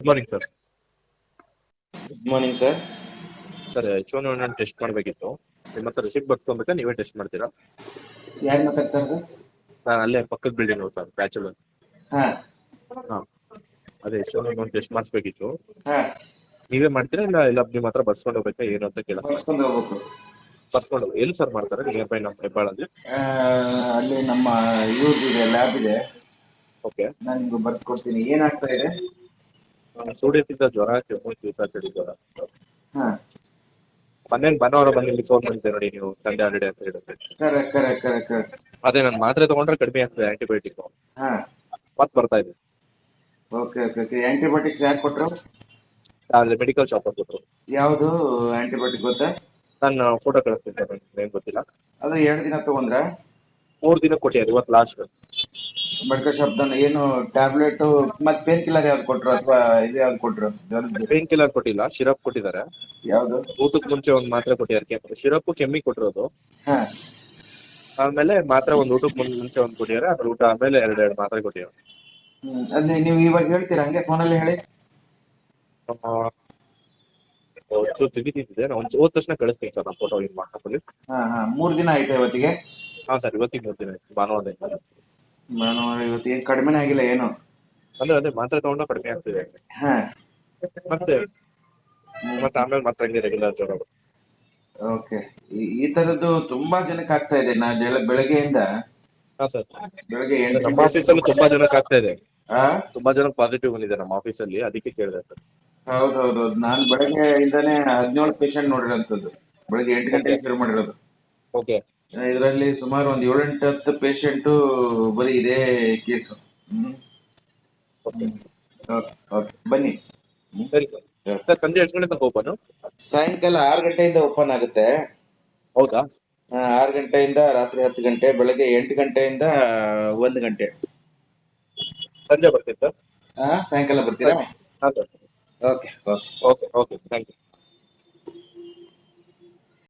Good morning sir. Good morning sir. Sir H1N1 test ಮಾಡಬೇಕಿತ್ತು. ನಿಮ್ಮ ಹತ್ರ ರಿಸಿಪ್ಟ್ ಬರ್ಸ್ಕೊಬೇಕಾ ನೀವೇ ಟೆಸ್ಟ್ ಮಾಡ್ತೀರಾ? ಯಾರು ಮಾತಾಡ್ತಾ ಇರೋದು? ನಾನು ಅಲ್ಲೇ ಪಕ್ಕದ ಬಿಲ್ಡಿಂಗ್ ಸರ್, ಬ್ಯಾಚುಲರ್. ಹಾ ಹಾಂ, ಅದೇ H1N1 ಟೆಸ್ಟ್ ಮಾಡಿಸ್ಬೇಕಿತ್ತು. ಹಾ ನೀವೇ ಮಾಡ್ತೀರಾ ಇಲ್ಲ ನಿಮ್ಮ ಹತ್ರ ಬರ್ಸ್ಕೊಂಡು ಹೋಗ್ಬೇಕಾ ಏನು ಅಂತ ಕೇಳ. ಬರ್ಸ್ಕೊಂಡು ಹೋಗ್ಬೇಕು. ಬರ್ಸ್ಕೊಂಡು ಎಲ್ಲಿ ಸರ್ ಮಾಡ್ತಾರೆ? ನಿಯರ್ ಬೈ ನಮ್ಮ ಹೆಬ್ಬಾಳಲ್ಲಿ. ಅಲ್ಲಿ ನಮ್ಮ ಇವ್ರದಿದೆ, ಲ್ಯಾಬ್ ಇದೆ. ಓಕೆ. ನಾನು ನಿಮ್ಗೆ ಬರ್ಸ್ಕೊಡ್ತೀನಿ. ಏನಾಗ್ತಾ ಇದೆ? ಸ್ಟೂಡೆಂಟಿಂದ ಜ್ವರ, ಕೆಮ್ಮು, ಶೀತ, ಚಳಿ ಜ್ವರ. ಹಾ ಮನೇಲಿ ಭಾನುವಾರ ಬಂದು ಇಲ್ಲಿ ಫೋನ್ ಮಾಡಿದ್ದೆ ನೋಡಿ, ನೀವು ಸಂಡೇ ಹಾಲಿಡೇ ಅಂತ ಹೇಳಿದ್ರೆ. ಕರೆಕ್ಟ್. ಅದೇ ನಾನು ಮಾತ್ರೆ ತಗೊಂಡ್ರೆ ಕಡಿಮೆ ಆಗ್ತದೆ ಆಂಟಿಬಯೋಟಿಕ್, ಹಾ ಮತ್ತೆ ಬರ್ತಾ ಇದೆ. ಓಕೆ. ಆಂಟಿಬಯೋಟಿಕ್ಸ್ ಯಾರು ಕೊಟ್ರು? ಅಲ್ಲಿ ಮೆಡಿಕಲ್ ಶಾಪ್ ಅಂತ ಕೊಟ್ಟರು. ಯಾವುದು ಆಂಟಿಬಯೋಟಿಕ್ ಗೊತ್ತಾ? ನಾನು ಫೋಟೋ ಕಳಿಸ್ತೀನಿ ಸರ್, ನನಗೆ ಏನು ಗೊತ್ತಿಲ್ಲ. ಅದು 2 ದಿನ ತಗೊಂಡ್ರ? 3 ದಿನ ಕೊಟ್ಟಿದ್ದಾರೆ, ಇವತ್ತು ಲಾಸ್ಟ್. ಮೆಡಿಕಲ್ ಶಾಪ್ ಏನು ಟ್ಯಾಬ್ಲೆಟ್ ಮತ್ತೆ ಪೇನ್ ಕಿಲ್ಲರ್ ಯಾವ್ದು ಕೊಟ್ರು ಅಥವಾ ಇದು ಯಾವ್ದು ಕೊಟ್ರು? ಪೇನ್ ಕಿಲ್ಲರ್ ಕೊಟ್ಟಿಲ್ಲ, ಶಿರಪ್ ಕೊಟ್ಟಿದ್ದಾರೆ. ಯಾವ್ದು? ಊಟಕ್ಕೆ ಮುಂಚೆ ಒಂದು ಮಾತ್ರೆ ಕೊಟ್ಟಿದ್ದಾರೆ, ಶಿರಪ್ ಕೆಮ್ಮಿ ಕೊಟ್ಟಿರೋದು. ಹಾ ಆಮೇಲೆ ಮಾತ್ರೆ ಒಂದು ಊಟಕ್ಕೆ ಮುಂಚೆ ಒಂದು ಕೊಟ್ಟಿದ್ದಾರೆ, ಅದ್ರ ಊಟ ಆಮೇಲೆ 2 ಮಾತ್ರೆ ಕೊಟ್ಟಿದ್ದಾರೆ. ಅದೇ ನೀವು ಇವಾಗ ಹೇಳ್ತೀರಾ ಹಂಗೆ ಫೋನಲ್ಲಿ ಹೇಳಿ. ತೆಗಿತಿದ್ದೆ ನಾನು, ಹೋದ ತಕ್ಷಣ ಕಳಿಸ್ತೀನಿ ಸರ್ ನಾನು ಫೋಟೋ ವಾಟ್ಸಪ್ ಅಲ್ಲಿ. 3 ದಿನ ಆಯ್ತಾ ಇವತ್ತಿಗೆ? ಹಾ ಸರ್, ಇವತ್ತಿಗೆ 3 ದಿನ ಆಯ್ತು, ಭಾನುವಾರದಿಂದ. ಇವತ್ತು ಏನ್ ಕಡಿಮೆನೇ ಆಗಿಲ್ಲ ಏನು? ಅದೇ ಮಾತ್ರೆ ತಗೊಂಡ ಕಡಿಮೆ ಆಗ್ತಿದೆ. ಹಾ ಮತ್ತೆ ಆಮೇಲೆ ಮತ್ತೆ ಹಂಗೆ ರೆಗ್ಯುಲರ್ ಜ್ವರ. ಓಕೆ. ಈ ತರದ್ದು ತುಂಬಾ ಜನಕ್ಕೆ ಆಗ್ತಾ ಇದೆ. ಬೆಳಗ್ಗೆಯಿಂದ ಹಾ ಸರ್, ಬೆಳಗ್ಗೆ 8 ನಮ್ಮ ಆಫೀಸಲ್ಲೂ ತುಂಬಾ ಜನಕ್ಕೆ ಆಗ್ತಾ ಇದೆ. ಹಾ ತುಂಬಾ ಜನಕ್ಕೆ ಪಾಸಿಟಿವ್ ಬಂದಿದೆ ನಮ್ಮ ಆಫೀಸಲ್ಲಿ, ಅದಕ್ಕೆ ಕೇಳಿದೆ ಸರ್. ಹೌದು. ನಾನು ಬೆಳಗ್ಗೆಯಿಂದಾನೇ 17 ಪೇಷಂಟ್ ನೋಡಿರೋಂಥದ್ದು. ಬೆಳಗ್ಗೆ 8 ಗಂಟೆಗೆ ಶುರು ಮಾಡಿರೋದು. ಓಕೆ. ಇದರಲ್ಲಿ ಸುಮಾರು ಒಂದು 7-8 ಪೇಷಂಟು ಬರೀ ಇದೇ ಕೇಸು. ಓಕೆ ಬನ್ನಿ. ಸರಿ ಸರ್, ಸಂಜೆ ಎಷ್ಟು ಗಂಟೆ ತನಕ ಓಪನ್? ಸಾಯಂಕಾಲ 6 ಗಂಟೆಯಿಂದ ಓಪನ್ ಆಗುತ್ತೆ. ಹೌದಾ? 6 ಗಂಟೆಯಿಂದ ರಾತ್ರಿ 10 ಗಂಟೆ, ಬೆಳಗ್ಗೆ 8 ಗಂಟೆಯಿಂದ 1 ಗಂಟೆ. ಸಂಜೆ ಬರ್ತೀನಿ ಸರ್. ಸಾಯಂಕಾಲ ಬರ್ತೀರಾ? ಹಾಂ sir. Okay. Okay thank you.